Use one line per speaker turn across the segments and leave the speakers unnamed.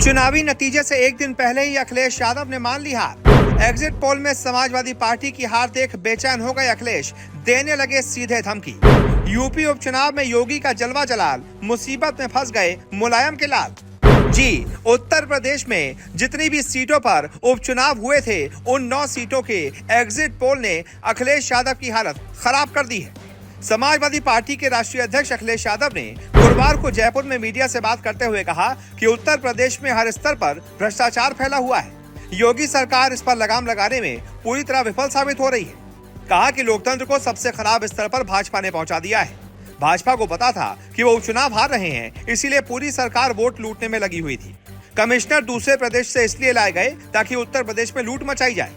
चुनावी नतीजे से एक दिन पहले ही अखिलेश यादव ने मान ली हार। एग्जिट पोल में समाजवादी पार्टी की हार देख बेचैन हो गए अखिलेश, देने लगे सीधे धमकी। यूपी उपचुनाव में योगी का जलवा जलाल, मुसीबत में फंस गए मुलायम के लाल। जी, उत्तर प्रदेश में जितनी भी सीटों पर उपचुनाव हुए थे उन 9 सीटों के एग्जिट पोल ने अखिलेश यादव की हालत खराब कर दी है। समाजवादी पार्टी के राष्ट्रीय अध्यक्ष अखिलेश यादव ने गुरुवार को जयपुर में मीडिया से बात करते हुए कहा कि उत्तर प्रदेश में हर स्तर पर भ्रष्टाचार फैला हुआ है। योगी सरकार इस पर लगाम लगाने में पूरी तरह विफल साबित हो रही है। कहा कि लोकतंत्र को सबसे खराब स्तर पर भाजपा ने पहुंचा दिया है। भाजपा को पता था कि वो उपचुनाव हार रहे हैं, इसीलिए पूरी सरकार वोट लूटने में लगी हुई थी। कमिश्नर दूसरे प्रदेश से इसलिए लाए गए ताकि उत्तर प्रदेश में लूट मचाई जाए।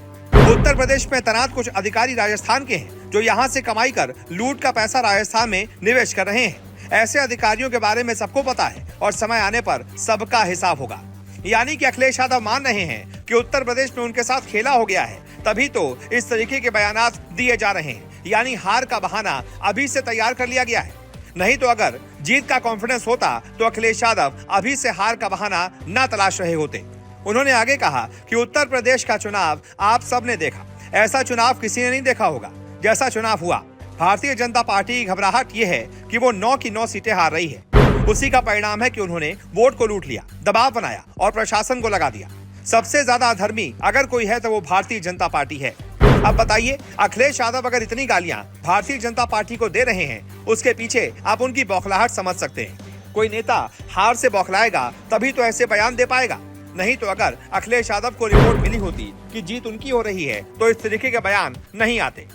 उत्तर प्रदेश में तैनात कुछ अधिकारी राजस्थान के हैं जो यहाँ से कमाई कर लूट का पैसा राजस्थान में निवेश कर रहे हैं। ऐसे अधिकारियों के बारे में सबको पता है और समय आने पर सबका हिसाब होगा। यानी कि अखिलेश यादव मान रहे हैं कि उत्तर प्रदेश में उनके साथ खेला हो गया है, तभी तो इस तरीके के बयानात दिए जा रहे हैं। यानी हार का बहाना अभी से तैयार कर लिया गया है। नहीं तो अगर जीत का कॉन्फिडेंस होता तो अखिलेश यादव अभी से हार का बहाना न तलाश रहे होते। उन्होंने आगे कहा कि उत्तर प्रदेश का चुनाव आप सबने देखा, ऐसा चुनाव किसी ने नहीं देखा होगा जैसा चुनाव हुआ। भारतीय जनता पार्टी की घबराहट यह है कि वो 9 की 9 सीटें हार रही है। उसी का परिणाम है कि उन्होंने वोट को लूट लिया, दबाव बनाया और प्रशासन को लगा दिया। सबसे ज्यादा अधर्मी अगर कोई है तो वो भारतीय जनता पार्टी है। अब बताइए, अखिलेश यादव अगर इतनी गालियां भारतीय जनता पार्टी को दे रहे हैं, उसके पीछे आप उनकी बौखलाहट समझ सकते हैं। कोई नेता हार से बौखलाएगा तभी तो ऐसे बयान दे पाएगा। नहीं तो अगर अखिलेश यादव को रिपोर्ट मिली होती कि जीत उनकी हो रही है तो इस तरीके के बयान नहीं आते।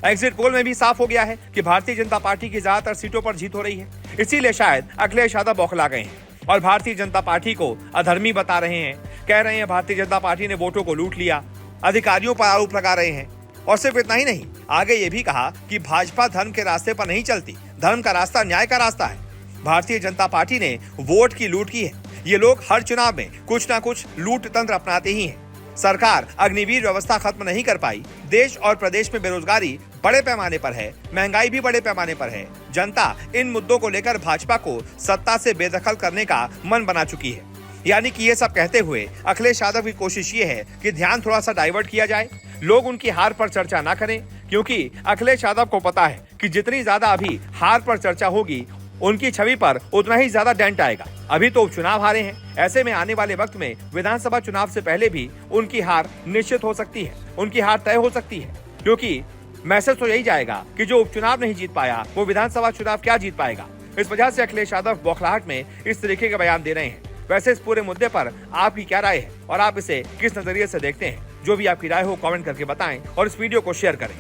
एग्जिट पोल में भी साफ हो गया है कि भारतीय जनता पार्टी की ज्यादातर सीटों पर जीत हो रही है। इसीलिए शायद अखिलेश यादव बौखला गए हैं और भारतीय जनता पार्टी को अधर्मी बता रहे हैं। कह रहे हैं भारतीय जनता पार्टी ने वोटों को लूट लिया, अधिकारियों पर आरोप लगा रहे हैं। और सिर्फ इतना ही नहीं, आगे ये भी कहा कि भाजपा धर्म के रास्ते पर नहीं चलती, धर्म का रास्ता न्याय का रास्ता है। भारतीय जनता पार्टी ने वोट की लूट की है। ये लोग हर चुनाव में कुछ ना कुछ लूट तंत्र अपनाते ही हैं। सरकार अग्निवीर व्यवस्था खत्म नहीं कर पाई। देश और प्रदेश में बेरोजगारी बड़े पैमाने पर है, महंगाई भी बड़े पैमाने पर है। जनता इन मुद्दों को लेकर भाजपा को सत्ता से बेदखल करने का मन बना चुकी है। यानी कि ये सब कहते हुए अखिलेश यादव की कोशिश ये है कि ध्यान थोड़ा सा डाइवर्ट किया जाए, लोग उनकी हार पर चर्चा ना करें, क्योंकि अखिलेश यादव को पता है कि जितनी ज्यादा अभी हार पर चर्चा होगी उनकी छवि पर उतना ही ज्यादा डेंट आएगा। अभी तो उपचुनाव हारे हैं, ऐसे में आने वाले वक्त में विधानसभा चुनाव से पहले भी उनकी हार निश्चित हो सकती है, उनकी हार तय हो सकती है। क्योंकि मैसेज तो यही जाएगा कि जो उपचुनाव नहीं जीत पाया वो विधानसभा चुनाव क्या जीत पाएगा। इस वजह से अखिलेश यादव बौखलाहट में इस तरीके के बयान दे रहे हैं। वैसे इस पूरे मुद्दे पर आपकी क्या राय है और आप इसे किस नजरिए से देखते हैं? जो भी आपकी राय हो कमेंट करके बताएं और इस वीडियो को शेयर करें।